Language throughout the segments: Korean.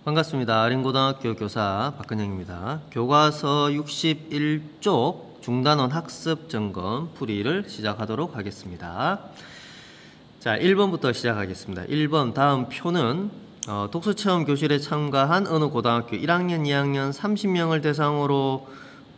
반갑습니다. 아린고등학교 교사 박근영입니다. 교과서 61쪽 중단원 학습 점검 풀이를 시작하도록 하겠습니다. 자, 1번부터 시작하겠습니다. 1번 다음 표는 독서체험 교실에 참가한 어느 고등학교 1학년, 2학년 30명을 대상으로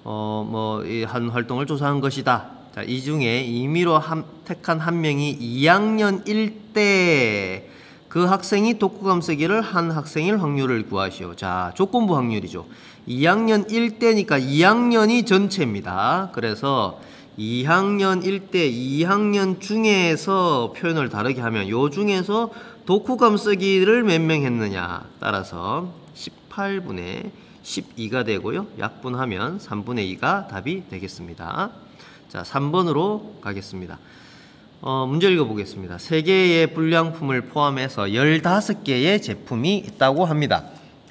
한 활동을 조사한 것이다. 자, 이 중에 임의로 택한 한 명이 2학년 1대 그 학생이 독후감 쓰기를 한 학생일 확률을 구하시오. 자, 조건부 확률이죠. 2학년 1대니까 2학년이 전체입니다. 그래서 2학년 1대 2학년 중에서 표현을 다르게 하면 요 중에서 독후감 쓰기를 몇 명 했느냐 따라서 18분의 12가 되고요. 약분하면 3분의 2가 답이 되겠습니다. 자, 3번으로 가겠습니다. 문제 읽어보겠습니다. 3개의 불량품을 포함해서 15개의 제품이 있다고 합니다.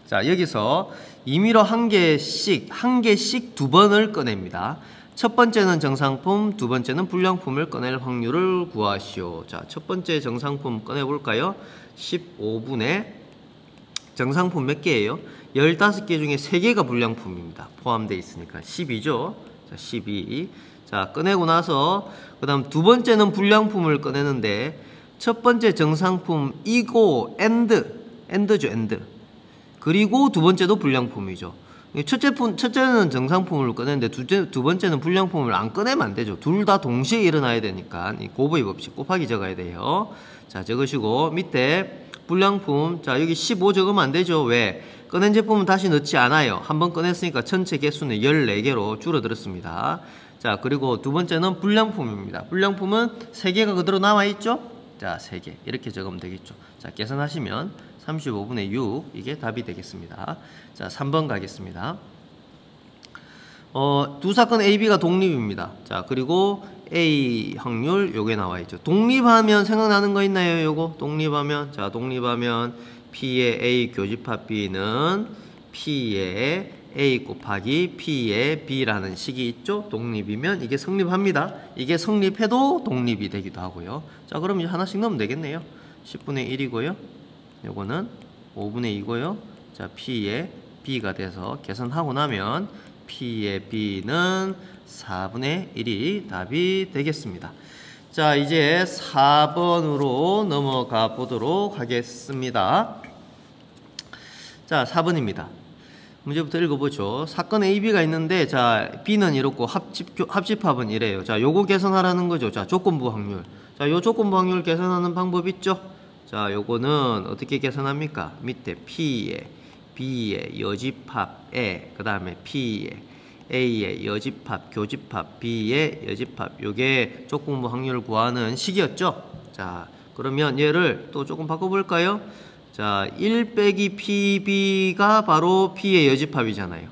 자, 여기서 임의로 한 개씩 2번을 꺼냅니다. 첫 번째는 정상품, 두 번째는 불량품을 꺼낼 확률을 구하시오. 자, 첫 번째 정상품 꺼내볼까요? 15분의 정상품 몇 개예요? 15개 중에 3개가 불량품입니다. 포함되어 있으니까 12죠. 자, 12. 자, 꺼내고 나서 그 다음 두 번째는 불량품을 꺼내는데 첫 번째 정상품 이고 엔드죠. 그리고 두 번째도 불량품이죠. 첫째는 정상품을 꺼내는데 두 번째는 불량품을 안 꺼내면 안 되죠. 둘 다 동시에 일어나야 되니까 이 곱의 법칙 곱하기 적어야 돼요. 자, 적으시고 밑에 불량품, 자, 여기 15 적으면 안 되죠. 왜? 꺼낸 제품은 다시 넣지 않아요. 한번 꺼냈으니까 전체 개수는 14개로 줄어들었습니다. 자, 그리고 두 번째는 불량품입니다. 불량품은 3개가 그대로 남아있죠? 자, 3개. 이렇게 적으면 되겠죠. 자, 계산하시면 35분의 6, 이게 답이 되겠습니다. 자, 3번 가겠습니다. 두 사건 A, B가 독립입니다. 자, 그리고 A 확률 요게 나와있죠. 독립하면 생각나는 거 있나요? 요거 독립하면, 자, 독립하면 P의 A 교집합 B는 P의 A 곱하기 P의 B라는 식이 있죠. 독립이면 이게 성립합니다. 이게 성립해도 독립이 되기도 하고요. 자, 그럼 이제 하나씩 넣으면 되겠네요. 10분의 1이고요. 요거는 5분의 2고요. 자, P의 B가 돼서 계산하고 나면 P의 B는 4분의 1이 답이 되겠습니다. 자, 이제 4번으로 넘어가 보도록 하겠습니다. 자, 4번입니다. 문제부터 읽어보죠. 사건 A, B가 있는데, 자, B는 이렇고 합집합은 이래요. 자, 요거 계산하라는 거죠. 자, 조건부 확률. 자, 요 조건부 확률 계산하는 방법 있죠? 자, 요거는 어떻게 계산합니까? 밑에 P의 B의 여집합에, 그 다음에 P의 A의 여집합, 교집합, B의 여집합. 요게 조건부 확률을 구하는 식이었죠? 자, 그러면 얘를 또 조금 바꿔볼까요? 자, 1 빼기 PB가 바로 P의 여집합이잖아요.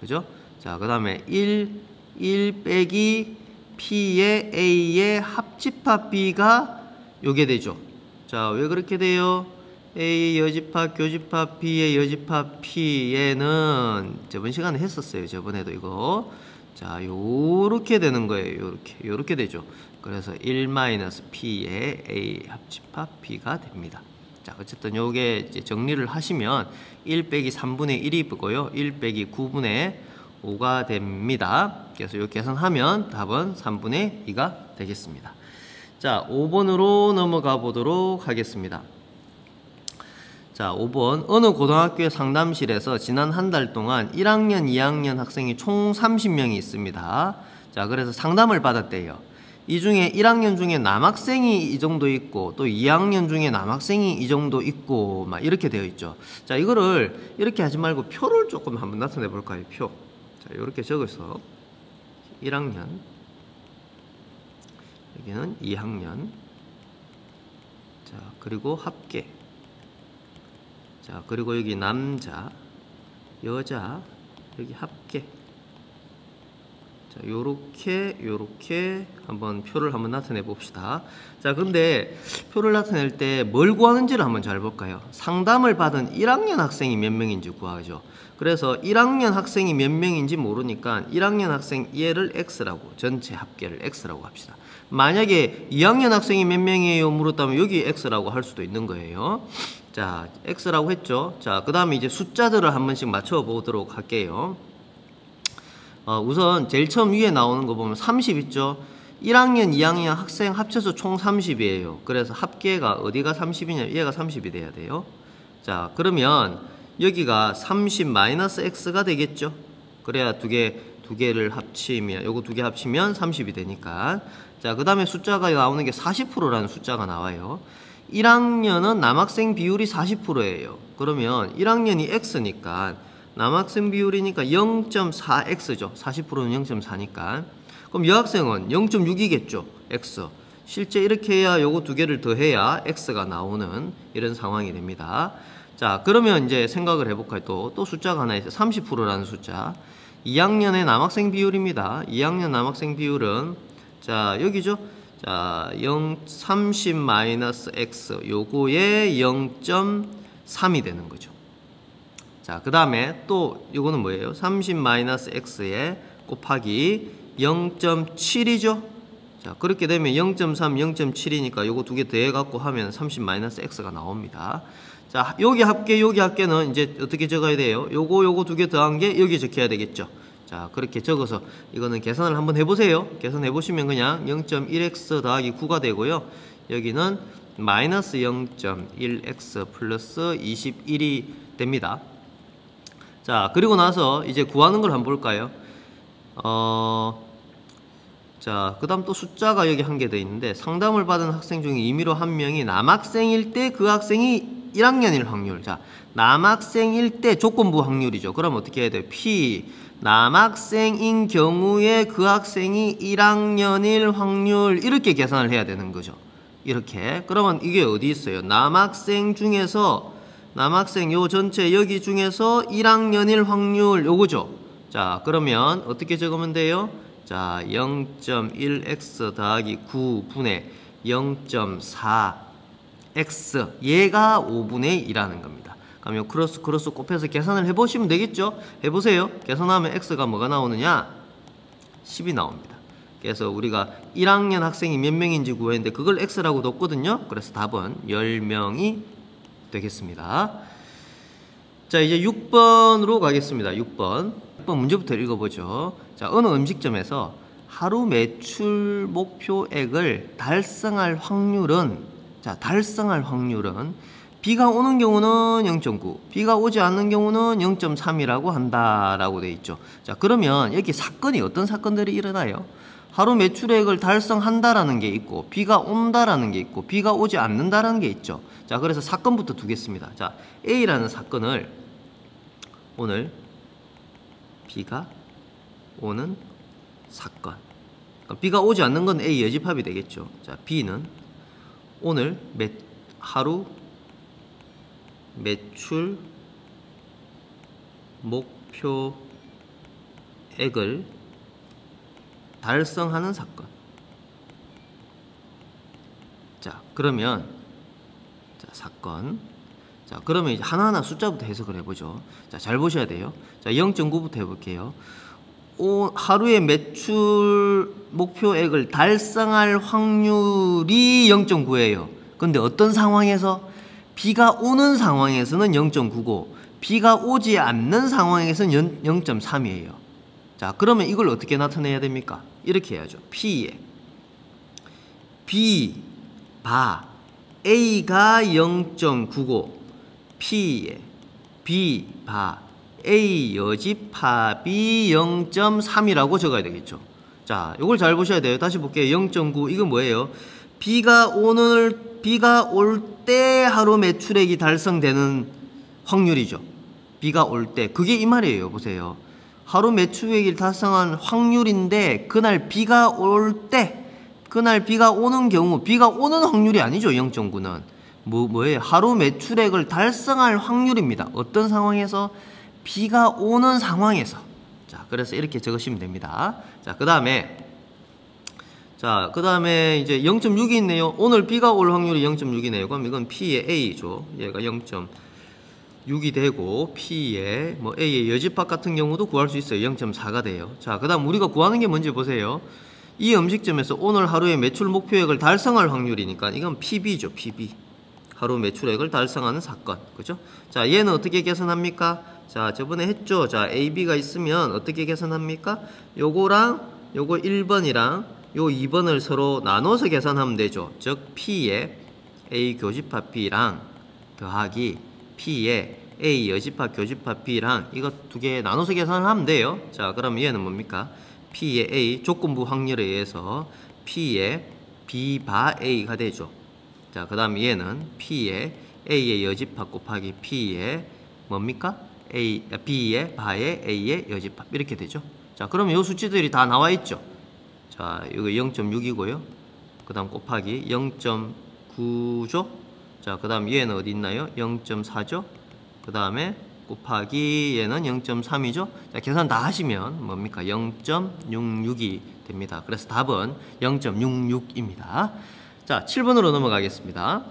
그죠? 자, 그 다음에 1 빼기 P의 A의 합집합 B가 요게 되죠. 자, 왜 그렇게 돼요? A의 여집합, 교집합, B의 여집합, P에는 저번 시간에 했었어요. 저번에도 이거. 자, 요렇게 되는 거예요. 요렇게 되죠. 그래서 1-P의 A 합집합 B가 됩니다. 자, 어쨌든 요게 이제 정리를 하시면 1 빼기 3분의 1이 보고요. 1 빼기 9분의 5가 됩니다. 그래서 요 계산하면 답은 3분의 2가 되겠습니다. 자, 5번으로 넘어가 보도록 하겠습니다. 자, 5번. 어느 고등학교의 상담실에서 지난 한 달 동안 1학년, 2학년 학생이 총 30명이 있습니다. 자, 그래서 상담을 받았대요. 이 중에 1학년 중에 남학생이 이 정도 있고 또 2학년 중에 남학생이 이 정도 있고 막 이렇게 되어 있죠. 자, 이거를 이렇게 하지 말고 표를 조금 한번 나타내 볼까요? 표. 자, 이렇게 적어서 1학년, 여기는 2학년, 자, 그리고 합계, 자, 그리고 여기 남자, 여자, 여기 합계. 자, 요렇게 한번 표를 한번 나타내 봅시다. 자, 근데 표를 나타낼 때 뭘 구하는지를 한번 잘 볼까요? 상담을 받은 1학년 학생이 몇 명인지 구하죠. 그래서 1학년 학생이 몇 명인지 모르니까 1학년 학생 얘를 X라고, 전체 합계를 X라고 합시다. 만약에 2학년 학생이 몇 명이에요 물었다면 여기 X라고 할 수도 있는 거예요. 자, x라고 했죠. 자, 그 다음에 이제 숫자들을 한 번씩 맞춰 보도록 할게요. 우선 제일 처음 위에 나오는 거 보면 30 있죠. 1학년, 2학년 학생 합쳐서 총 30이에요. 그래서 합계가 어디가 30이냐? 얘가 30이 돼야 돼요. 자, 그러면 여기가 30 마이너스 x가 되겠죠. 그래야 두 개를 합치면, 요거 두 개 합치면 30이 되니까. 자, 그 다음에 숫자가 나오는 게 40%라는 숫자가 나와요. 1학년은 남학생 비율이 40%예요. 그러면 1학년이 x니까 남학생 비율이니까 0.4x죠. 40%는 0.4니까. 그럼 여학생은 0.6이겠죠. x. 실제 이렇게 해야 요거 두 개를 더해야 x가 나오는 이런 상황이 됩니다. 자, 그러면 이제 생각을 해볼까요? 또 숫자가 하나 있어요. 30%라는 숫자. 2학년의 남학생 비율입니다. 2학년 남학생 비율은 자, 여기죠. 자, 30 마이너스 x 요거에 0.3이 되는 거죠. 자, 그 다음에 또 이거는 뭐예요? 30 마이너스 x에 곱하기 0.7이죠. 자, 그렇게 되면 0.3, 0.7이니까 요거 두 개 더해 갖고 하면 30 마이너스 x가 나옵니다. 자, 여기 합계는 이제 어떻게 적어야 돼요? 요거 두 개 더한 게 여기 적혀야 되겠죠. 자, 그렇게 적어서 이거는 계산을 한번 해보세요. 계산해 보시면 그냥 0.1x 더하기 9가 되고요. 여기는 마이너스 0.1x 플러스 21이 됩니다. 자, 그리고 나서 이제 구하는 걸 한번 볼까요? 자, 그 다음 또 숫자가 여기 한 개 더 있는데 상담을 받은 학생 중에 임의로 한 명이 남학생일 때 그 학생이 1학년일 확률. 자, 남학생일 때 조건부 확률이죠. 그럼 어떻게 해야 돼요? P 남학생인 경우에 그 학생이 1학년일 확률 이렇게 계산을 해야 되는 거죠. 이렇게. 그러면 이게 어디 있어요? 남학생 중에서 남학생 요 전체 여기 중에서 1학년일 확률 요거죠. 자, 그러면 어떻게 적으면 돼요? 자, 0.1x 더하기 9분의 0.4x 얘가 5분의 2라는 겁니다. 그럼 요 크로스 곱해서 계산을 해보시면 되겠죠? 해보세요. 계산하면 x가 뭐가 나오느냐? 10이 나옵니다. 그래서 우리가 1학년 학생이 몇 명인지 구했는데 그걸 x라고 뒀거든요. 그래서 답은 10명이 되겠습니다. 자, 이제 6번으로 가겠습니다. 6번 문제부터 읽어보죠. 자, 어느 음식점에서 하루 매출 목표액을 달성할 확률은, 자, 달성할 확률은 비가 오는 경우는 0.9, 비가 오지 않는 경우는 0.3이라고 한다라고 돼 있죠. 자, 그러면 여기 사건이 어떤 사건들이 일어나요? 하루 매출액을 달성한다라는 게 있고 비가 온다라는 게 있고 비가 오지 않는다라는 게 있죠. 자, 그래서 사건부터 두겠습니다. 자, A라는 사건을 오늘 비가 오는 사건. 그러니까 비가 오지 않는 건 A 여집합이 되겠죠. 자, B는 오늘 하루 매출 목표액을 달성하는 사건. 자, 그러면 자, 사건. 자, 그러면 이제 하나하나 숫자부터 해석을 해보죠. 자, 잘 보셔야 돼요. 자, 0.9부터 해볼게요. 하루의 매출 목표액을 달성할 확률이 0.9예요. 근데 어떤 상황에서? 비가 오는 상황에서는 0.9고 비가 오지 않는 상황에서는 0.3이에요. 자, 그러면 이걸 어떻게 나타내야 됩니까? 이렇게 해야죠. P에 B, 바 A가 0.9고 P에 B, 바 A 여집합이 0.3이라고 적어야 되겠죠. 자, 이걸 잘 보셔야 돼요. 다시 볼게요. 0.9 이건 뭐예요? 비가 올 때 하루 매출액이 달성되는 확률이죠. 비가 올 때. 그게 이 말이에요. 보세요. 하루 매출액이 달성한 확률인데 그날 비가 올 때, 그날 비가 오는 경우, 비가 오는 확률이 아니죠. 0.9는. 뭐예요? 하루 매출액을 달성할 확률입니다. 어떤 상황에서? 비가 오는 상황에서. 자, 그래서 이렇게 적으시면 됩니다. 자, 그 다음에 이제 0.6이 있네요. 오늘 비가 올 확률이 0.6이네요. 그럼 이건 P의 A죠. 얘가 0.6이 되고 P의 A의 여집합 같은 경우도 구할 수 있어요. 0.4가 돼요. 자, 그 다음 우리가 구하는 게 뭔지 보세요. 이 음식점에서 오늘 하루의 매출 목표액을 달성할 확률이니까 이건 PB죠. PB. 하루 매출액을 달성하는 사건. 그죠? 자, 얘는 어떻게 계산합니까? 자, 저번에 했죠. 자, AB가 있으면 어떻게 계산합니까? 요거랑 요거 1번이랑 요 2번을 서로 나눠서 계산하면 되죠. 즉 P의 A 교집합 B랑 더하기 P의 A 여집합 교집합 B랑 이거 두 개 나눠서 계산을 하면 돼요. 자, 그럼 얘는 뭡니까? P의 A 조건부 확률에 의해서 P의 B 바 A가 되죠. 자, 그 다음 얘는 P의 A의 여집합 곱하기 P의 뭡니까? B의 바의 A의 여집합 이렇게 되죠. 자, 그러면 이 수치들이 다 나와 있죠. 자, 이거 0.6이고요. 그 다음 곱하기 0.9죠. 자, 그 다음 얘는 어디 있나요? 0.4죠. 그 다음에 곱하기 얘는 0.3이죠. 자, 계산 다 하시면 뭡니까? 0.66이 됩니다. 그래서 답은 0.66입니다. 자, 7번으로 넘어가겠습니다.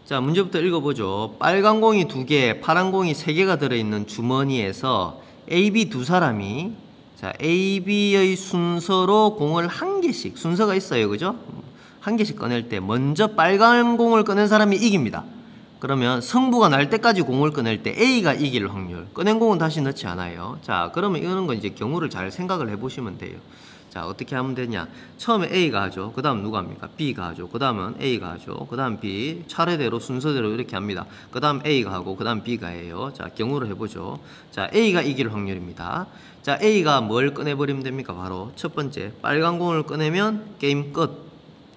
자, 문제부터 읽어보죠. 빨간 공이 2개, 파란 공이 3개가 들어있는 주머니에서 A, B 두 사람이 자, A, B의 순서로 공을 한 개씩 순서가 있어요. 그죠? 한 개씩 꺼낼 때 먼저 빨간 공을 꺼낸 사람이 이깁니다. 그러면 승부가 날 때까지 공을 꺼낼 때 A가 이길 확률. 꺼낸 공은 다시 넣지 않아요. 자, 그러면 이거는 건 이제 경우를 잘 생각을 해보시면 돼요. 자, 어떻게 하면 되냐? 처음에 A가 하죠. 그 다음 누가 합니까? B가 하죠. 그 다음은 A가 하죠. 그 다음 B. 차례대로 순서대로 이렇게 합니다. 그 다음 A가 하고 그 다음 B가 해요. 자, 경우를 해보죠. 자, A가 이길 확률입니다. 자, A가 뭘 꺼내버리면 됩니까? 바로 첫 번째 빨간 공을 꺼내면 게임 끝.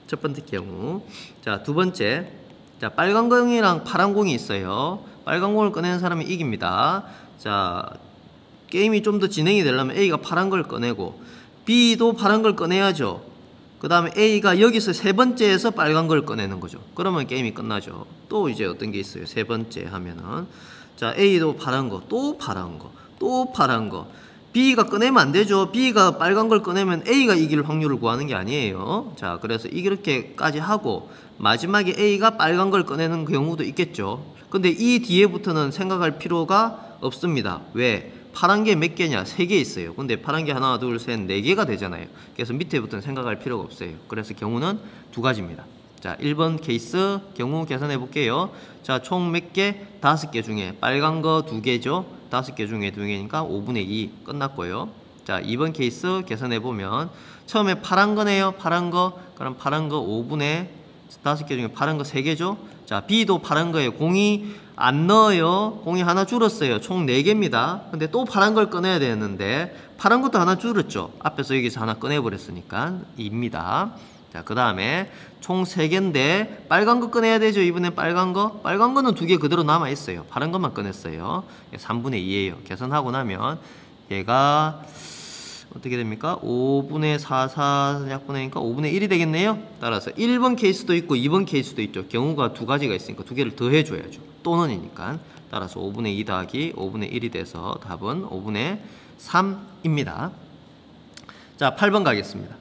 첫 번째 경우. 자, 두 번째 자, 빨간 공이랑 파란 공이 있어요. 빨간 공을 꺼내는 사람이 이깁니다. 자, 게임이 좀 더 진행이 되려면 A가 파란 걸 꺼내고 B도 파란 걸 꺼내야죠. 그 다음에 A가 여기서 세 번째에서 빨간 걸 꺼내는 거죠. 그러면 게임이 끝나죠. 또 이제 어떤 게 있어요? 세 번째 하면은 자, A도 파란 거, 또 파란 거, 또 파란 거. B가 꺼내면 안 되죠. B가 빨간 걸 꺼내면 A가 이길 확률을 구하는 게 아니에요. 자, 그래서 이렇게까지 하고 마지막에 A가 빨간 걸 꺼내는 경우도 있겠죠. 근데 이 뒤에부터는 생각할 필요가 없습니다. 왜? 파란 게 몇 개냐? 3개 있어요. 근데 파란 게 하나, 둘, 셋, 4개가 되잖아요. 그래서 밑에부터는 생각할 필요가 없어요. 그래서 경우는 두 가지입니다. 자, 1번 케이스 경우 계산해 볼게요. 자, 총 몇 개? 5개 중에 빨간 거 2개죠. 5개 중에 2개니까 5분의 2 끝났고요. 자, 2번 케이스 계산해 보면 처음에 파란 거네요. 파란 거. 그럼 파란 거 5분의 5개 중에 파란 거 3개죠. 자, B도 파란 거에 공이 안 넣어요. 공이 하나 줄었어요. 총 4개입니다. 근데 또 파란 걸 꺼내야 되는데 파란 것도 하나 줄었죠. 앞에서 여기서 하나 꺼내버렸으니까 2입니다. 자, 그 다음에 총 3개인데 빨간 거 꺼내야 되죠. 이번엔 빨간 거. 빨간 거는 2개 그대로 남아있어요. 파란 것만 꺼냈어요. 3분의 2예요. 계산하고 나면 얘가 어떻게 됩니까? 5분의 4 약분하니까 5분의 1이 되겠네요. 따라서 1번 케이스도 있고 2번 케이스도 있죠. 경우가 두 가지가 있으니까 2개를 더 해줘야죠. 또는이니까. 따라서 5분의 2 더하기 5분의 1이 돼서 답은 5분의 3입니다. 자, 8번 가겠습니다.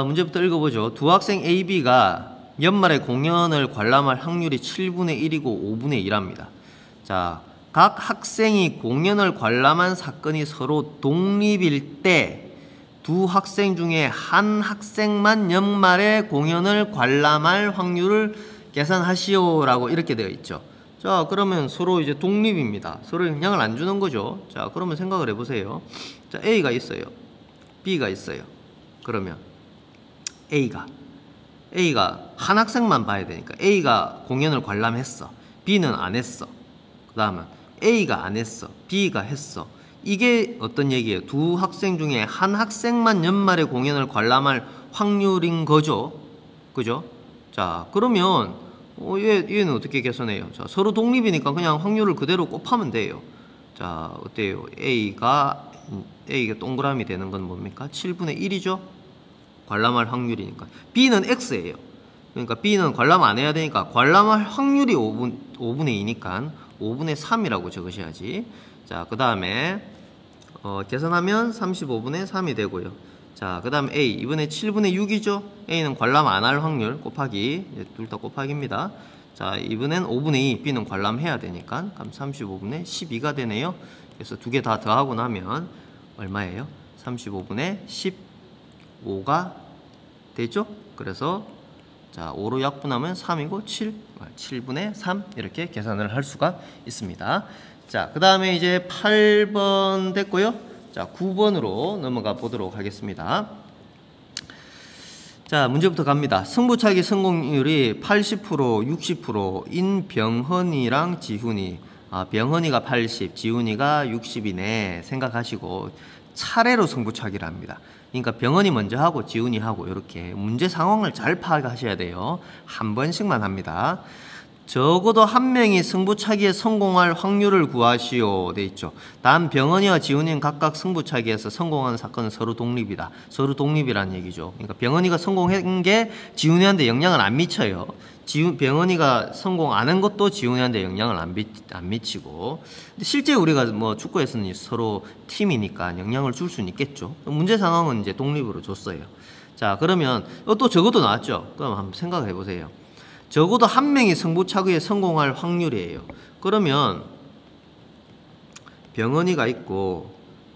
문제부터 읽어보죠. 두 학생 A, B가 연말에 공연을 관람할 확률이 7분의 1이고 5분의 1합니다. 자, 각 학생이 공연을 관람한 사건이 서로 독립일 때 두 학생 중에 한 학생만 연말에 공연을 관람할 확률을 계산하시오라고 이렇게 되어 있죠. 자, 그러면 서로 이제 독립입니다. 서로 영향을 안 주는 거죠. 자, 그러면 생각을 해보세요. 자, A가 있어요. B가 있어요. 그러면 A가 한 학생만 봐야 되니까 A가 공연을 관람했어. B는 안 했어. 그 다음은 A가 안 했어. B가 했어. 이게 어떤 얘기예요? 두 학생 중에 한 학생만 연말에 공연을 관람할 확률인 거죠. 그죠? 자, 그러면 얘는 어떻게 계산해요? 자, 서로 독립이니까 그냥 확률을 그대로 곱하면 돼요. 자, 어때요? A가 동그라미 되는 건 뭡니까? 7분의 1이죠? 관람할 확률이니까. B는 X예요. 그러니까 B는 관람 안 해야 되니까 관람할 확률이 5분의 2니까 5분의 3이라고 적으셔야지. 자, 그 다음에 계산하면 35분의 3이 되고요. 자, 그 다음 A 이번에 7분의 6이죠. A는 관람 안 할 확률 곱하기 둘 다 곱하기입니다. 자, 이번엔 5분의 2 B는 관람해야 되니까 그럼 35분의 12가 되네요. 그래서 두 개 다 더하고 나면 얼마예요? 35분의 15가 되죠. 그래서 자, 5로 약분하면 3이고 7분의 3 이렇게 계산을 할 수가 있습니다. 자, 그 다음에 이제 8번 됐고요. 자, 9번으로 넘어가 보도록 하겠습니다. 자, 문제부터 갑니다. 승부차기 성공률이 80%, 60%인 병헌이랑 지훈이, 병헌이가 80, 지훈이가 60이네 생각하시고 차례로 승부차기를 합니다. 그러니까 병헌이 먼저 하고 지훈이 하고 이렇게 문제 상황을 잘 파악하셔야 돼요. 한 번씩만 합니다. 적어도 한 명이 승부차기에 성공할 확률을 구하시오 돼 있죠. 단 병헌이와 지훈이는 각각 승부차기에서 성공하는 사건은 서로 독립이다. 서로 독립이라는 얘기죠. 그러니까 병헌이가 성공한 게 지훈이한테 영향을 안 미쳐요. 병헌이가 성공 안 한 것도 지훈이한테 영향을 안 미치고. 근데 실제 우리가 뭐 축구에서는 서로 팀이니까 영향을 줄 수는 있겠죠. 문제 상황은 이제 독립으로 줬어요. 자, 그러면 또 적어도 나왔죠. 그럼 한번 생각해 보세요. 적어도 한 명이 승부차기에 성공할 확률이에요. 그러면 병헌이가 있고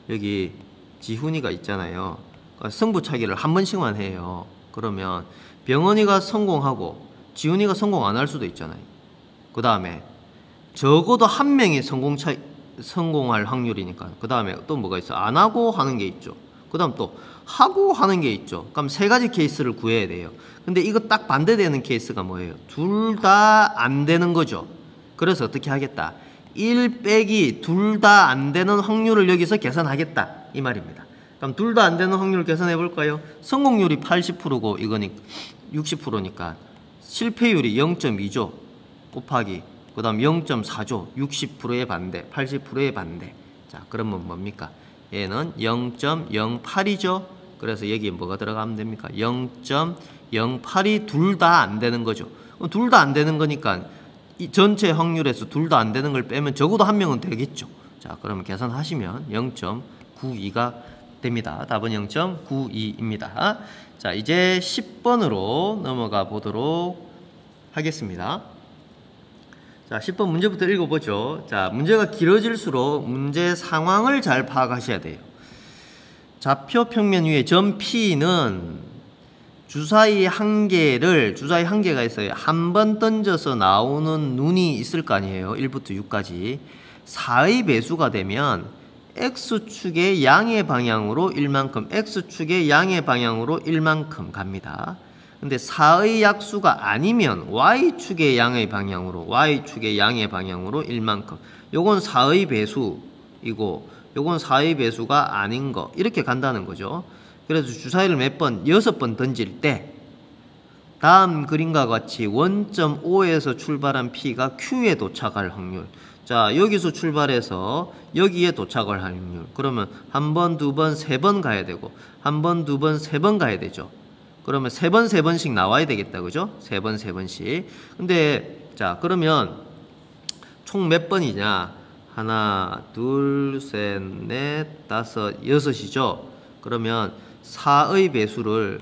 여기 지훈이가 있잖아요. 그러니까 승부차기를 한 번씩만 해요. 그러면 병헌이가 성공하고 지훈이가 성공 안 할 수도 있잖아요. 그 다음에 적어도 한 명이 성공할 확률이니까. 그 다음에 또 뭐가 있어? 안 하고 하는 게 있죠. 그 다음 또 하고 하는 게 있죠. 그럼 세 가지 케이스를 구해야 돼요. 근데 이거 딱 반대되는 케이스가 뭐예요? 둘 다 안 되는 거죠. 그래서 어떻게 하겠다? 1 빼기 둘 다 안 되는 확률을 여기서 계산하겠다 이 말입니다. 그럼 둘 다 안 되는 확률을 계산해 볼까요? 성공률이 80%고 이거니 60%니까 실패율이 0.2죠. 곱하기 그 다음 0.4죠. 60%의 반대, 80%의 반대. 자, 그러면 뭡니까? 얘는 0.08이죠. 그래서 여기에 뭐가 들어가면 됩니까? 0.08이 둘 다 안 되는 거죠. 둘 다 안 되는 거니까 이 전체 확률에서 둘 다 안 되는 걸 빼면 적어도 한 명은 되겠죠. 자, 그러면 계산하시면 0.92가 됩니다. 답은 0.92입니다. 자, 이제 10번으로 넘어가 보도록 하겠습니다. 자, 10번 문제부터 읽어보죠. 자, 문제가 길어질수록 문제 상황을 잘 파악하셔야 돼요. 좌표 평면 위에 점 P는 주사위 한 개가 있어요. 한 번 던져서 나오는 눈이 있을 거 아니에요. 1부터 6까지. 4의 배수가 되면 X축의 양의 방향으로 1만큼, X축의 양의 방향으로 1만큼 갑니다. 근데 4의 약수가 아니면 Y축의 양의 방향으로 1만큼. 요건 4의 배수이고 요건 4의 배수가 아닌 거. 이렇게 간다는 거죠. 그래서 주사위를 몇 번? 6번 던질 때 다음 그림과 같이 원점 O에서 출발한 P가 Q에 도착할 확률. 자, 여기서 출발해서 여기에 도착할 확률. 그러면 한 번, 두 번, 세 번 가야 되고 한 번, 두 번, 세 번 가야 되죠. 그러면 세 번씩 나와야 되겠다. 그죠? 세 번씩. 근데 자, 그러면 총 몇 번이냐? 하나, 둘, 셋, 넷, 다섯, 여섯이죠. 그러면 4의 배수를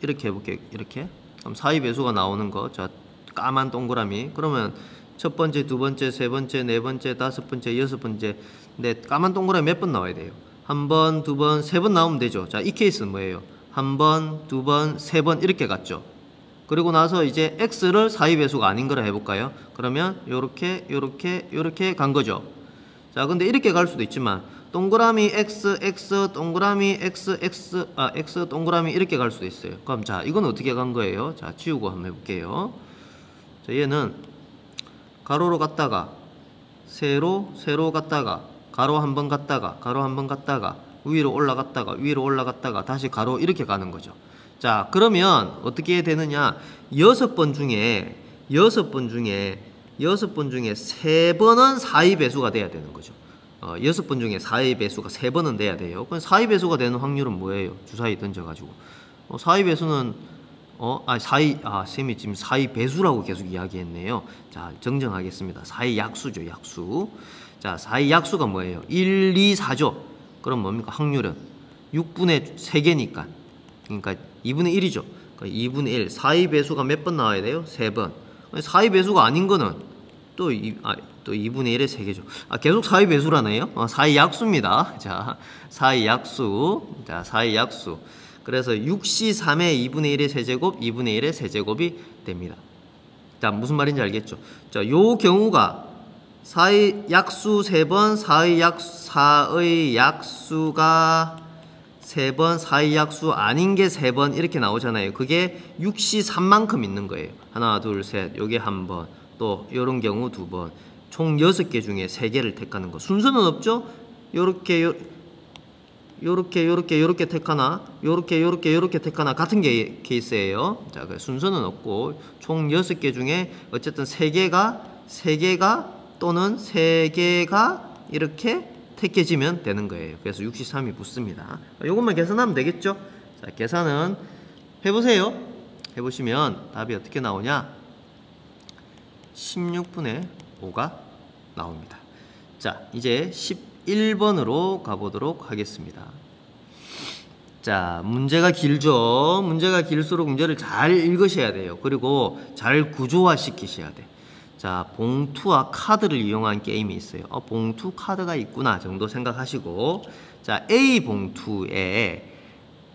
이렇게 해볼게요. 이렇게. 그럼 4의 배수가 나오는 거. 자, 까만 동그라미. 그러면 첫 번째, 두 번째, 세 번째, 네 번째, 다섯 번째, 여섯 번째. 근데 까만 동그라미 몇 번 나와야 돼요? 한 번, 두 번, 세 번 나오면 되죠. 자, 이 케이스는 뭐예요? 한 번, 두 번, 세 번 이렇게 갔죠. 그리고 나서 이제 X를 4의 배수가 아닌 거라 해볼까요? 그러면 요렇게 간 거죠. 자, 근데 이렇게 갈 수도 있지만 동그라미 X, 동그라미 X, 동그라미 이렇게 갈 수도 있어요. 그럼 자, 이건 어떻게 간 거예요? 자, 지우고 한번 해볼게요. 자, 얘는 가로로 갔다가 세로 갔다가 가로 한 번 갔다가 위로 올라갔다가 다시 가로 이렇게 가는 거죠. 자, 그러면 어떻게 되느냐? 6번 중에 3번은 4의 배수가 돼야 되는 거죠. 6번 중에 4의 배수가 3번은 돼야 돼요. 그럼 4의 배수가 되는 확률은 뭐예요? 주사위 던져가지고 4의 배수는 쌤이 지금 4의 배수라고 계속 이야기했네요. 자, 정정하겠습니다. 4의 약수죠, 약수. 자, 4의 약수가 뭐예요? 1, 2, 4죠. 그럼 뭡니까? 확률은 6분의 3개니까. 그러니까 2분의 1이죠. 그러니까 2분의 1. 4의 배수가 몇 번 나와야 돼요? 3번. 4의 배수가 아닌 거는 또 2분의 1의 3개죠. 계속 4의 배수라네요. 4의 약수입니다. 자, 4의 약수. 자, 4의 약수. 그래서 6시 3의 2분의 1의 세제곱, 2분의 1의 세제곱이 됩니다. 자, 무슨 말인지 알겠죠? 자, 요 경우가 4의 약수 3번, 4의 약수가 3번, 4의 약수 아닌 게 3번 이렇게 나오잖아요. 그게 6시 3만큼 있는 거예요. 하나, 둘, 셋, 요게 한 번, 또 요런 경우 2번. 총 6개 중에 3개를 택하는 거. 순서는 없죠? 요렇게 택하나, 요렇게 택하나 같은 게 케이스예요. 자, 순서는 없고 총 6개 중에 어쨌든 3개가 또는 3개가 이렇게 택해지면 되는 거예요. 그래서 63이 붙습니다. 요것만 계산하면 되겠죠? 자, 계산은 해보세요. 해보시면 답이 어떻게 나오냐? 16분의 5가 나옵니다. 자, 이제 11번으로 가보도록 하겠습니다. 자, 문제가 길죠. 문제가 길수록 문제를 잘 읽으셔야 돼요. 그리고 잘 구조화 시키셔야 돼. 자, 봉투와 카드를 이용한 게임이 있어요. 봉투 카드가 있구나 정도 생각하시고, 자, A 봉투에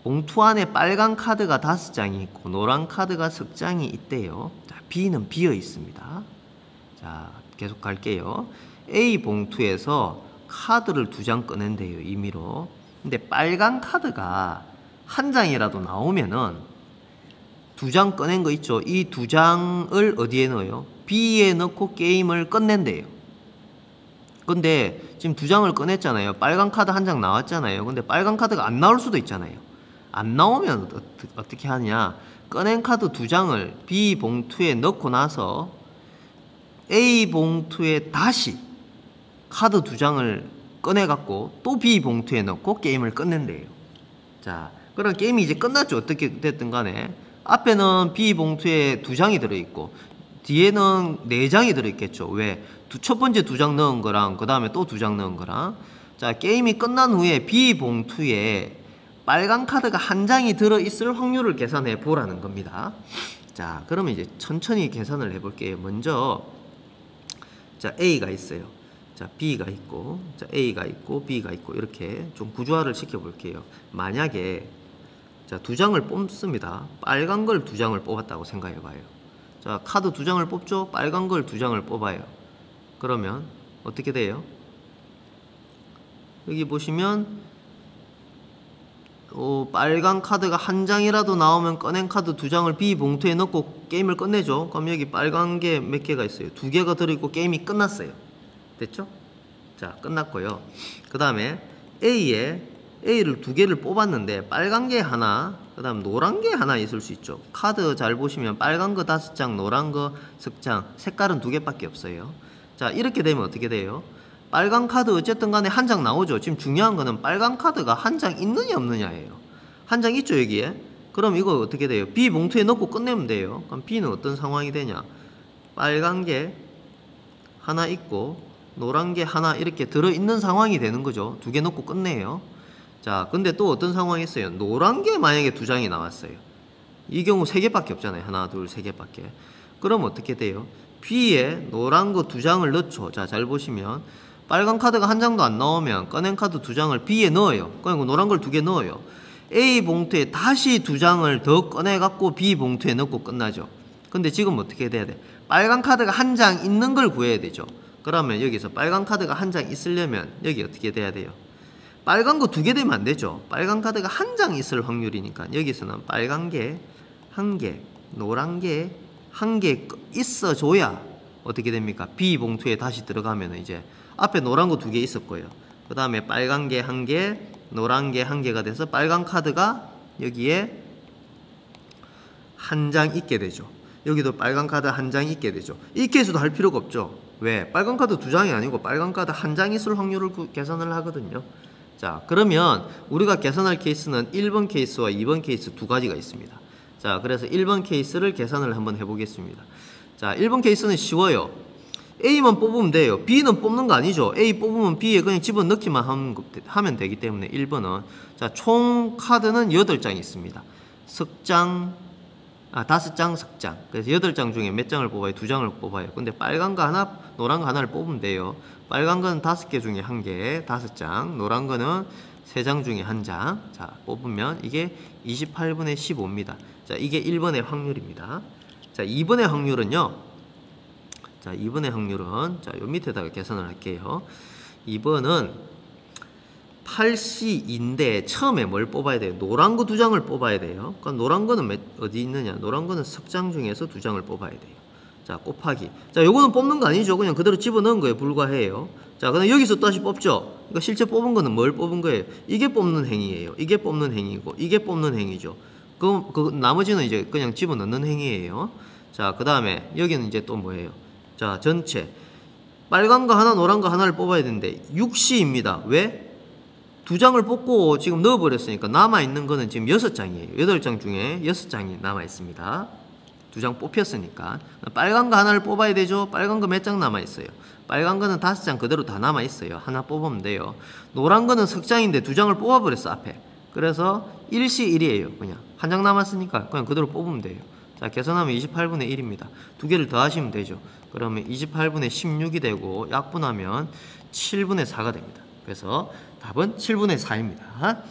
봉투 안에 빨간 카드가 5장이 있고 노란 카드가 3장이 있대요. 자, B는 비어 있습니다. 자, 계속 갈게요. A 봉투에서 카드를 2장 꺼낸대요. 임의로. 근데 빨간 카드가 한 장이라도 나오면은 2장 꺼낸 거 있죠. 이 2장을 어디에 넣어요? B에 넣고 게임을 끝낸대요. 근데 지금 2장을 꺼냈잖아요. 빨간 카드 한 장 나왔잖아요. 근데 빨간 카드가 안 나올 수도 있잖아요. 안 나오면 어떻게 하냐? 꺼낸 카드 2장을 B 봉투에 넣고 나서 A 봉투에 다시 카드 2장을 꺼내갖고 또 B 봉투에 넣고 게임을 끝낸대요. 자, 그럼 게임이 이제 끝났죠. 어떻게 됐든 간에. 앞에는 B 봉투에 2장이 들어있고 뒤에는 4장이 들어있겠죠. 왜? 첫 번째 2장 넣은 거랑 그 다음에 또 2장 넣은 거랑. 자, 게임이 끝난 후에 B 봉투에 빨간 카드가 한 장이 들어있을 확률을 계산해 보라는 겁니다. 자, 그러면 이제 천천히 계산을 해볼게요. 먼저 자, A가 있어요. 자, B가 있고, 자, A가 있고, B가 있고, 이렇게 좀 구조화를 시켜볼게요. 만약에, 자, 2장을 뽑습니다. 빨간 걸 2장을 뽑았다고 생각해봐요. 자, 카드 2장을 뽑죠? 빨간 걸 2장을 뽑아요. 그러면, 어떻게 돼요? 여기 보시면, 빨간 카드가 한 장이라도 나오면 꺼낸 카드 2장을 B 봉투에 넣고 게임을 끝내죠. 그럼 여기 빨간 게 몇 개가 있어요? 2개가 들어있고 게임이 끝났어요. 됐죠? 자, 끝났고요. 그 다음에 A를 2개를 뽑았는데 빨간 게 하나, 그 다음 노란 게 하나 있을 수 있죠. 카드 잘 보시면 빨간 거 5장, 노란 거 3장, 색깔은 2개밖에 없어요. 자, 이렇게 되면 어떻게 돼요? 빨간 카드 어쨌든 간에 한 장 나오죠. 지금 중요한 거는 빨간 카드가 한 장 있느냐 없느냐예요. 한 장 있죠, 여기에. 그럼 이거 어떻게 돼요? B 봉투에 넣고 끝내면 돼요. 그럼 B는 어떤 상황이 되냐? 빨간 게 하나 있고 노란 게 하나 이렇게 들어있는 상황이 되는 거죠. 2개 넣고 끝내요. 자, 근데 또 어떤 상황이 있어요? 노란 게 만약에 2장이 나왔어요. 이 경우 3개밖에 없잖아요. 하나, 둘, 3개밖에. 그럼 어떻게 돼요? B에 노란 거 2장을 넣죠. 자, 잘 보시면 빨간 카드가 한 장도 안 나오면 꺼낸 카드 2장을 B에 넣어요. 그리고 노란 걸 2개 넣어요. A 봉투에 다시 2장을 더 꺼내갖고 B 봉투에 넣고 끝나죠. 근데 지금 어떻게 돼야 돼? 빨간 카드가 한 장 있는 걸 구해야 되죠. 그러면 여기서 빨간 카드가 한 장 있으려면 여기 어떻게 돼야 돼요? 빨간 거 2개 되면 안 되죠. 빨간 카드가 한 장 있을 확률이니까 여기서는 빨간 게 1개, 노란 게 1개 있어줘야 어떻게 됩니까? B 봉투에 다시 들어가면 이제 앞에 노란 거 2개 있었고요. 그 다음에 빨간 게 1개, 노란 게 1개가 돼서 빨간 카드가 여기에 한 장 있게 되죠. 여기도 빨간 카드 한 장 있게 되죠. 이 케이스도 할 필요가 없죠. 왜? 빨간 카드 2장이 아니고 빨간 카드 한 장 있을 확률을 계산을 하거든요. 자, 그러면 우리가 계산할 케이스는 1번 케이스와 2번 케이스 2가지가 있습니다. 자, 그래서 1번 케이스를 계산을 한번 해보겠습니다. 자, 1번 케이스는 쉬워요. A만 뽑으면 돼요. B는 뽑는 거 아니죠. A 뽑으면 B에 그냥 집어넣기만 하면 되기 때문에 1번은. 자, 총 카드는 8장이 있습니다. 5장, 석장. 그래서 8장 중에 몇 장을 뽑아요? 2장을 뽑아요. 근데 빨간 거 하나, 노란 거 하나를 뽑으면 돼요. 빨간 거는 5개 중에 1개, 5장. 노란 거는 3장 중에 1장. 자, 뽑으면 이게 28분의 15입니다. 자, 이게 1번의 확률입니다. 자, 2번의 확률은요. 자, 2번의 확률은 자, 요 밑에다가 계산을 할게요. 2번은 8C인데 처음에 뭘 뽑아야 돼요? 노란 거 2장을 뽑아야 돼요. 그러니까 노란 거는 어디 있느냐? 노란 거는 석장 중에서 2장을 뽑아야 돼요. 자, 곱하기. 자, 요거는 뽑는 거 아니죠? 그냥 그대로 집어넣은 거에 불과해요. 자, 그럼 여기서 다시 뽑죠? 그러니까 실제 뽑은 거는 뭘 뽑은 거예요? 이게 뽑는 행위예요. 이게 뽑는 행위고, 이게 뽑는 행위죠. 그 나머지는 이제 그냥 집어넣는 행위예요. 자, 그 다음에 여기는 이제 또 뭐예요? 자, 전체. 빨간 거 하나, 노란 거 하나를 뽑아야 되는데 6C입니다. 왜? 2장을 뽑고 지금 넣어버렸으니까 남아있는 거는 지금 6장이에요. 8장 중에 6장이 남아있습니다. 2장 뽑혔으니까. 빨간 거 하나를 뽑아야 되죠? 빨간 거 몇 장 남아있어요? 빨간 거는 5장 그대로 다 남아있어요. 하나 뽑으면 돼요. 노란 거는 석장인데 2장을 뽑아버렸어, 앞에. 그래서 1C1이에요. 그냥. 한 장 남았으니까 그냥 그대로 뽑으면 돼요. 자, 계산하면 28분의 1입니다. 2개를 더하시면 되죠. 그러면 28분의 16이 되고 약분하면 7분의 4가 됩니다. 그래서 답은 7분의 4입니다.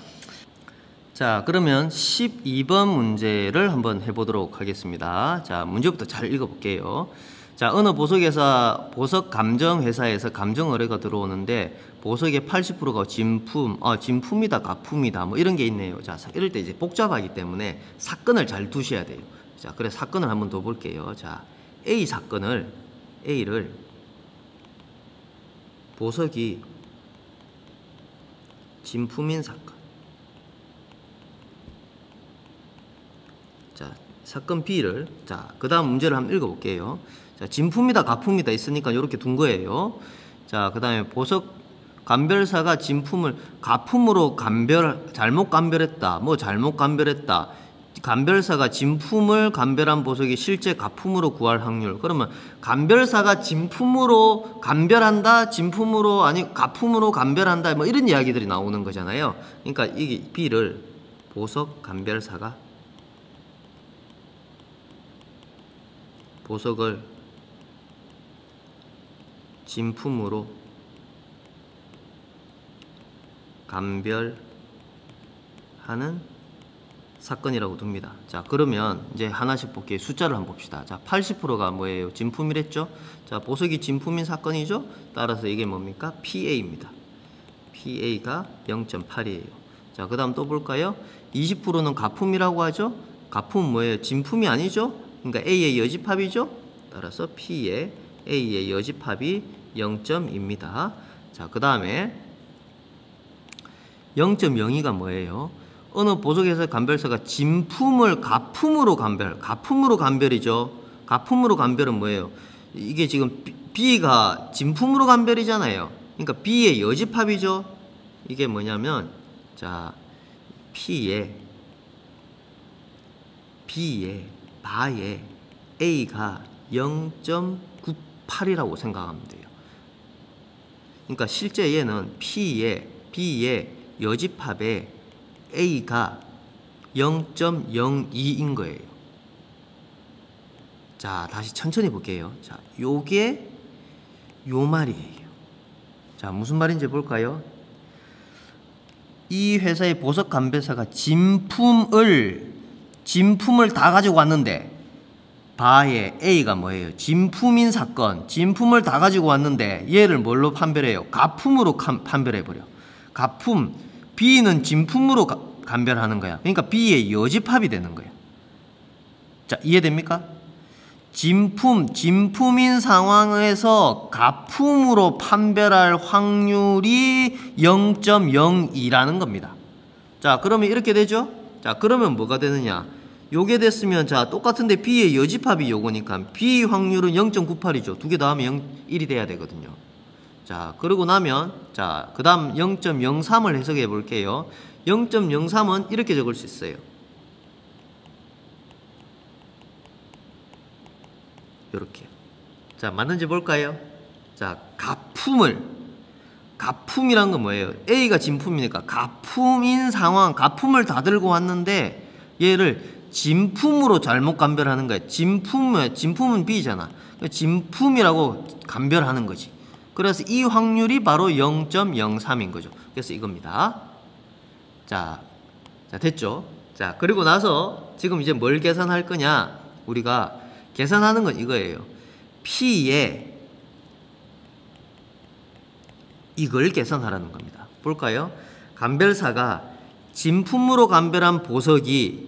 자, 그러면 12번 문제를 한번 해보도록 하겠습니다. 자, 문제부터 잘 읽어볼게요. 자, 어느 보석회사, 보석감정회사에서 감정의뢰가 들어오는데 보석의 80%가 진품이다, 가품이다, 뭐 이런 게 있네요. 자, 이럴 때 이제 복잡하기 때문에 사건을 잘 두셔야 돼요. 자, 그래서 사건을 한번 더 볼게요. 자, A 사건을, A를 보석이 진품인 사건. 자, 사건 B를, 자, 그 다음 문제를 한번 읽어볼게요. 자, 진품이다, 가품이다 있으니까 이렇게 둔 거예요. 자, 그 다음에 보석 감별사가 진품을 가품으로 잘못 감별했다. 뭐 잘못 감별했다. 감별사가 진품을 감별한 보석이 실제 가품으로 구할 확률. 그러면 감별사가 진품으로 감별한다, 진품으로 아니 가품으로 감별한다, 뭐 이런 이야기들이 나오는 거잖아요. 그러니까 이게 B를 보석 감별사가 보석을 진품으로 감별하는 사건이라고 둡니다. 자, 그러면 이제 하나씩 볼게요. 숫자를 한번 봅시다. 자, 80%가 뭐예요? 진품이랬죠? 자, 보석이 진품인 사건이죠? 따라서 이게 뭡니까? PA입니다. PA가 0.8이에요. 자, 그 다음 또 볼까요? 20%는 가품이라고 하죠? 가품은 뭐예요? 진품이 아니죠? 그러니까 A의 여집합이죠? 따라서 P의 A의 여집합이 0.2입니다. 자, 그 다음에 0.02가 뭐예요? 어느 보석회사 감별사가 진품을 가품으로 감별이죠. 가품으로 감별은 뭐예요? 이게 지금 B가 진품으로 감별이잖아요. 그러니까 B의 여집합이죠. 이게 뭐냐면, 자, 바에 A가 0.98이라고 생각하면 돼요. 그러니까 실제 얘는 B의 여집합에 A가 0.02인 거예요. 자, 다시 천천히 볼게요. 자, 요게 요 말이에요. 자, 무슨 말인지 볼까요? 이 회사의 보석 감별사가 진품을 다 가지고 왔는데 바에 A가 뭐예요? 진품인 사건, 진품을 다 가지고 왔는데 얘를 뭘로 판별해요? 가품으로 판별해버려. 가품, B는 진품으로 감별하는 거야. 그러니까 B의 여집합이 되는 거야. 자, 이해됩니까? 진품인 상황에서 가품으로 판별할 확률이 0.02라는 겁니다. 자, 그러면 이렇게 되죠? 자, 그러면 뭐가 되느냐? 요게 됐으면, 자, 똑같은데 B의 여집합이 요거니까 B 확률은 0.98이죠. 두 개 더하면 1이 돼야 되거든요. 자, 그러고 나면, 자, 그 다음 0.03을 해석해 볼게요. 0.03은 이렇게 적을 수 있어요. 요렇게. 자, 맞는지 볼까요? 자, 가품이란 건 뭐예요? A가 진품이니까 가품인 상황, 가품을 다 들고 왔는데 얘를 진품으로 잘못 감별하는 거예요. 진품은 B잖아. 진품이라고 감별하는 거지. 그래서 이 확률이 바로 0.03인 거죠. 그래서 이겁니다. 자, 됐죠? 자, 그리고 나서 지금 이제 뭘 계산할 거냐? 우리가 계산하는 건 이거예요. P에 이걸 계산하라는 겁니다. 볼까요? 감별사가 진품으로 감별한 보석이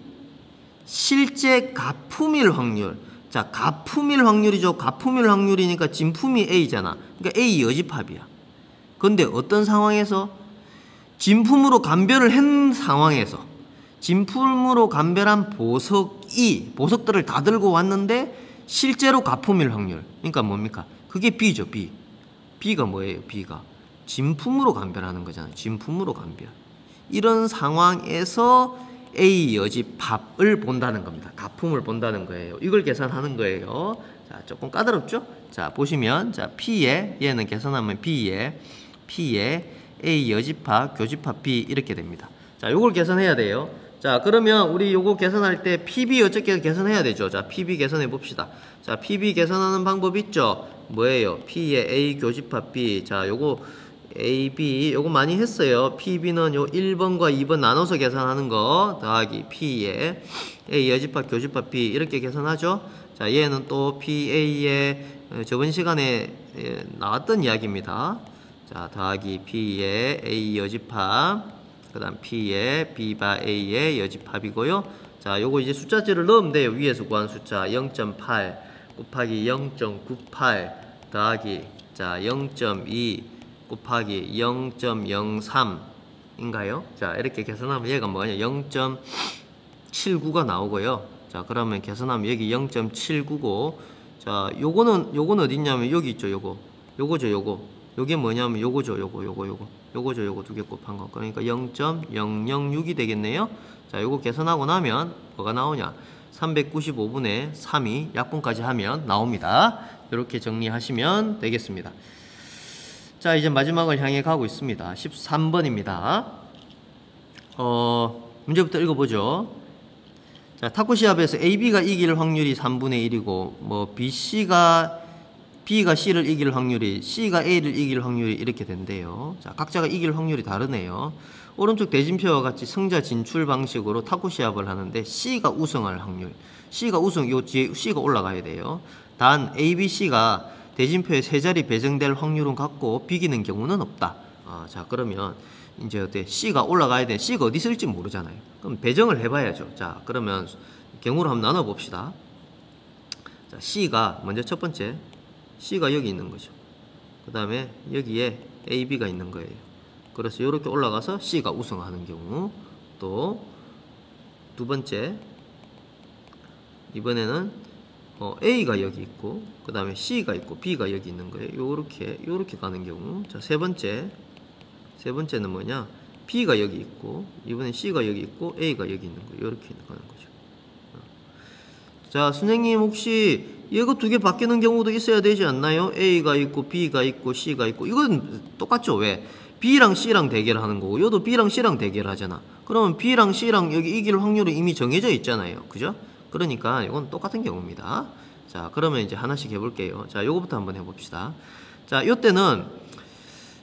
실제 가품일 확률. 자, 가품일 확률이죠. 가품일 확률이니까 진품이 A잖아. 그러니까 A 여집합이야. 근데 어떤 상황에서? 진품으로 감별을 한 상황에서 진품으로 감별한 보석들을 다 들고 왔는데 실제로 가품일 확률. 그러니까 뭡니까? 그게 B죠, B. B가 뭐예요? B가 진품으로 감별하는 거잖아요. 진품으로 감별. 이런 상황에서 A 여집합을 본다는 겁니다. 가품을 본다는 거예요. 이걸 계산하는 거예요. 자, 조금 까다롭죠? 자, 보시면 자, P에 얘는 계산하면 B에 A 여집합, 교집합 B 이렇게 됩니다. 자, 요걸 계산해야 돼요. 자, 그러면 우리 요거 계산할 때 PB 어떻게 계산해야 되죠? 자, PB 계산해 봅시다. 자, PB 계산하는 방법 있죠? 뭐예요? P에 A 교집합 B. 자, 요거 A, B 요거 많이 했어요. PB는 요 1번과 2번 나눠서 계산하는 거 더하기 P에 A 여집합, 교집합 B 이렇게 계산하죠? 자, 얘는 또 PA에 저번 시간에 나왔던 이야기입니다. 자, 더하기 P에 A 여집합 그 다음 P에 B바 A의 여집합이고요. 자, 요거 이제 숫자지를 넣으면 돼요. 위에서 구한 숫자 0.8 곱하기 0.98 더하기 자 0.2 곱하기 0.03 인가요? 자, 이렇게 계산하면 얘가 뭐냐 0.79가 나오고요. 자, 그러면 계산하면 여기 0.799. 자, 요거는 어딨냐면 여기 있죠. 요거죠. 요게 뭐냐면 요거죠. 요거죠. 요거 두 개 곱한 거. 그러니까 0.006이 되겠네요. 자, 요거 계산하고 나면 뭐가 나오냐? 395분의 3이 약분까지 하면 나옵니다. 이렇게 정리하시면 되겠습니다. 자, 이제 마지막을 향해 가고 있습니다. 13번입니다. 문제부터 읽어보죠. 자, 탁구 시합에서 AB가 이길 확률이 3분의 1이고 뭐 B가 C를 이길 확률이 C가 A를 이길 확률이 이렇게 된대요. 자, 각자가 이길 확률이 다르네요. 오른쪽 대진표와 같이 승자 진출 방식으로 탁구 시합을 하는데 C가 우승할 확률. C가 우승, 요 뒤에 C가 올라가야 돼요. 단 A, B, C가 대진표에 세 자리 배정될 확률은 같고 비기는 경우는 없다. 자, 그러면 이제 어때? C가 올라가야 돼. C가 어디 있을지 모르잖아요. 그럼 배정을 해봐야죠. 자, 그러면 경우를 한번 나눠봅시다. 자, C가 먼저 첫 번째 C가 여기 있는 거죠. 그 다음에 여기에 A, B가 있는 거예요. 그래서 이렇게 올라가서 C가 우승하는 경우. 또 두 번째 이번에는 A가 여기 있고 그 다음에 C가 있고 B가 여기 있는 거예요. 요렇게 가는 경우. 자, 세 번째는 뭐냐? B가 여기 있고 이번엔 C가 여기 있고 A가 여기 있는 거예요. 요렇게 가는 거죠. 자, 선생님 혹시 이거 두 개 바뀌는 경우도 있어야 되지 않나요? A가 있고 B가 있고 C가 있고. 이건 똑같죠. 왜? B랑 C랑 대결하는 거고 요도 B랑 C랑 대결하잖아. 그러면 B랑 C랑 여기 이길 확률은 이미 정해져 있잖아요. 그죠? 그러니까 이건 똑같은 경우입니다. 자, 그러면 이제 하나씩 해볼게요. 자, 요거부터 한번 해봅시다. 자, 요때는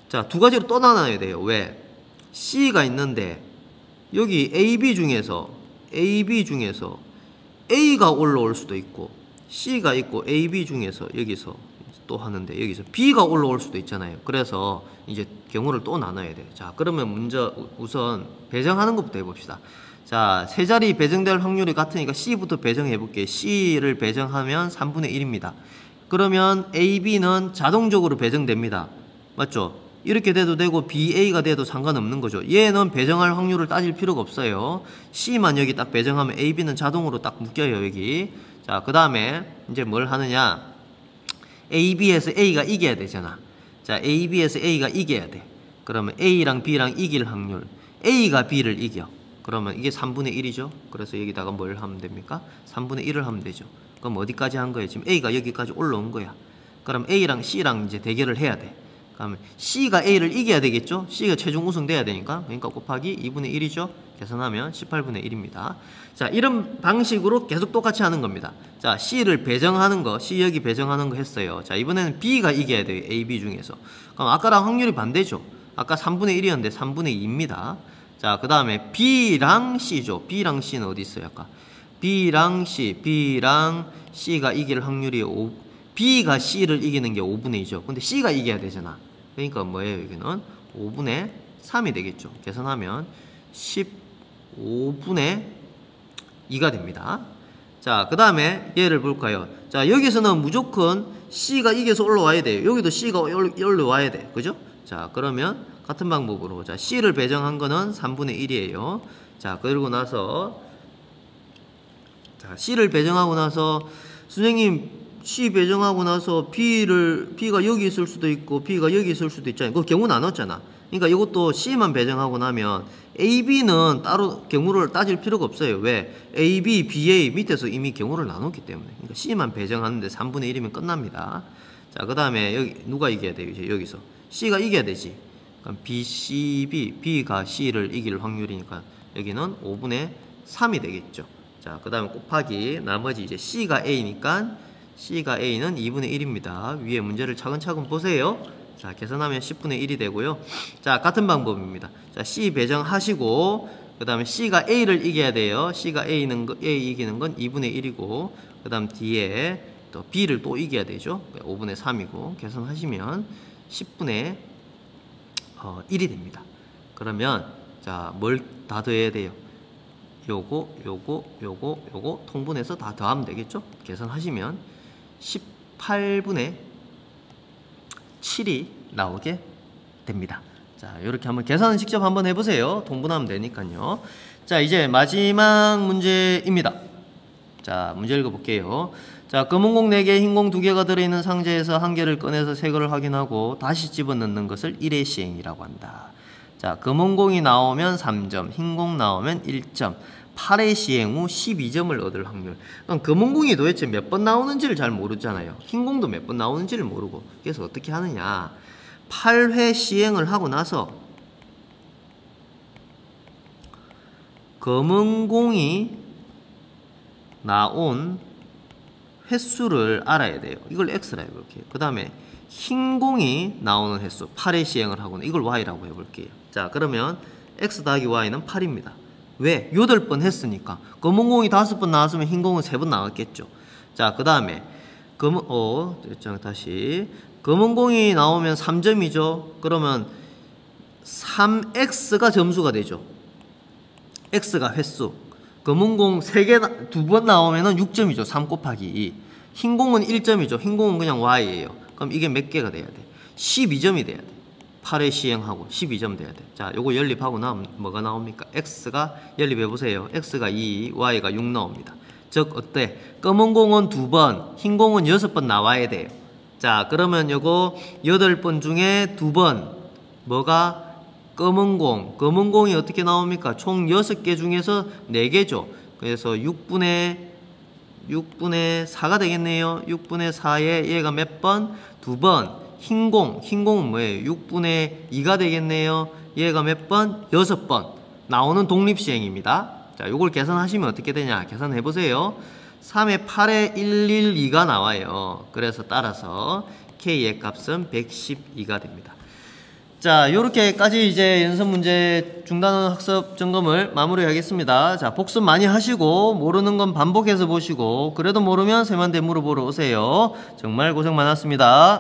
자, 두 가지로 또 나눠야 돼요. 왜? C가 있는데 여기 AB 중에서 A가 올라올 수도 있고 C가 있고 AB 중에서 여기서 또 하는데 여기서 B가 올라올 수도 있잖아요. 그래서 이제 경우를 또 나눠야 돼요. 자, 그러면 먼저 우선 배정하는 것부터 해봅시다. 자, 세 자리 배정될 확률이 같으니까 C부터 배정해 볼게요. C를 배정하면 3분의 1입니다. 그러면 AB는 자동적으로 배정됩니다. 맞죠? 이렇게 돼도 되고 BA가 돼도 상관없는 거죠. 얘는 배정할 확률을 따질 필요가 없어요. C만 여기 딱 배정하면 AB는 자동으로 딱 묶여요. 여기. 자, 그 다음에 이제 뭘 하느냐? AB에서 A가 이겨야 되잖아. 자, AB에서 A가 이겨야 돼. 그러면 A랑 B랑 이길 확률. A가 B를 이겨. 그러면 이게 3분의 1이죠. 그래서 여기다가 뭘 하면 됩니까? 3분의 1을 하면 되죠. 그럼 어디까지 한 거예요? 지금 A가 여기까지 올라온 거야. 그럼 A랑 C랑 이제 대결을 해야 돼. 그러면 C가 A를 이겨야 되겠죠? C가 최종 우승돼야 되니까. 그러니까 곱하기 2분의 1이죠. 계산하면 18분의 1입니다. 자, 이런 방식으로 계속 똑같이 하는 겁니다. 자, C를 배정하는 거, C 여기 배정하는 거 했어요. 자, 이번에는 B가 이겨야 돼요. A, B 중에서. 그럼 아까랑 확률이 반대죠. 아까 3분의 1이었는데 3분의 2입니다. 자, 그 다음에 B랑 C죠. B랑 C는 어디 있어요? 아까 B랑 C가 이길 확률이 B가 C를 이기는 게 5분의 2죠. 근데 C가 이겨야 되잖아. 그러니까 뭐예요? 여기는 5분의 3이 되겠죠. 계산하면 15분의 2가 됩니다. 자, 그 다음에 얘를 볼까요? 자, 여기서는 무조건 C가 이겨서 올라와야 돼요. 여기도 C가 올라와야 돼. 그죠? 자, 그러면 같은 방법으로, 자, C를 배정한 거는 3분의 1이에요. 자, 그러고 나서, 자, C를 배정하고 나서, 선생님, C 배정하고 나서 B가 여기 있을 수도 있고, B가 여기 있을 수도 있잖아요. 그 경우 나눴잖아. 그러니까 이것도 C만 배정하고 나면 A, B는 따로 경우를 따질 필요가 없어요. 왜? A, B, BA 밑에서 이미 경우를 나눴기 때문에. 그러니까 C만 배정하는데 3분의 1이면 끝납니다. 자, 그 다음에 여기 누가 이겨야 돼요? 이제 여기서 C가 이겨야 되지. 그럼 B, C, B, B가 C를 이길 확률이니까 여기는 5분의 3이 되겠죠. 자, 그 다음에 곱하기 나머지 이제 C가 A니까 C가 A는 2분의 1입니다. 위에 문제를 차근차근 보세요. 자, 계산하면 10분의 1이 되고요. 자, 같은 방법입니다. 자, C 배정하시고, 그 다음에 C가 A를 이겨야 돼요. C가 A 이기는 건 2분의 1이고, 그 다음 뒤에 또 B를 또 이겨야 되죠. 5분의 3이고, 계산하시면 10분의 1이 됩니다. 그러면, 자, 뭘 다 더해야 돼요? 요거 통분해서 다 더하면 되겠죠? 계산하시면 18분의 7이 나오게 됩니다. 자, 이렇게 한번 계산은 직접 한번 해보세요. 통분하면 되니까요. 자, 이제 마지막 문제입니다. 자, 문제 읽어볼게요. 자, 검은 공 4개, 흰 공 2개가 들어있는 상자에서 한 개를 꺼내서 새 거를 확인하고 다시 집어넣는 것을 1회 시행이라고 한다. 자, 검은 공이 나오면 3점, 흰 공 나오면 1점, 8회 시행 후 12점을 얻을 확률. 그럼 검은 공이 도대체 몇 번 나오는지를 잘 모르잖아요. 흰 공도 몇 번 나오는지를 모르고. 그래서 어떻게 하느냐. 8회 시행을 하고 나서 검은 공이 나온 횟수를 알아야 돼요. 이걸 X라 해볼게요. 그 다음에 흰 공이 나오는 횟수 8회 시행을 하고는 이걸 Y라고 해볼게요. 자, 그러면 X 더하기 Y는 8입니다. 왜? 8번 했으니까. 검은 공이 5번 나왔으면 흰 공은 3번 나왔겠죠. 자, 그 다음에 다시 검은 공이 나오면 3점이죠. 그러면 3X가 점수가 되죠. X가 횟수. 검은 공 2번 나오면 6점이죠. 3 곱하기 2. 흰 공은 1점이죠. 흰 공은 그냥 Y예요. 그럼 이게 몇 개가 돼야 돼? 12점이 돼야 돼. 8회 시행하고 12점 돼야 돼. 자, 요거 연립하고 나면 뭐가 나옵니까? X가 연립해보세요. X가 2, Y가 6 나옵니다. 즉 어때? 검은 공은 2번, 흰 공은 6번 나와야 돼요. 자, 그러면 요거 8번 중에 2번 뭐가? 검은 공이 어떻게 나옵니까? 총 6개 중에서 4개죠. 그래서 6분의 4가 되겠네요. 6분의 4에 얘가 몇 번? 2번. 흰 공은 뭐예요? 6분의 2가 되겠네요. 얘가 몇 번? 6번. 나오는 독립시행입니다. 자, 요걸 계산하시면 어떻게 되냐? 계산해보세요. 3에 8에 112가 나와요. 그래서 따라서 K의 값은 112가 됩니다. 자, 요렇게까지 이제 연습 문제 중단원 학습 점검을 마무리하겠습니다. 자, 복습 많이 하시고 모르는 건 반복해서 보시고 그래도 모르면 쌤한테 물어보러 오세요. 정말 고생 많았습니다.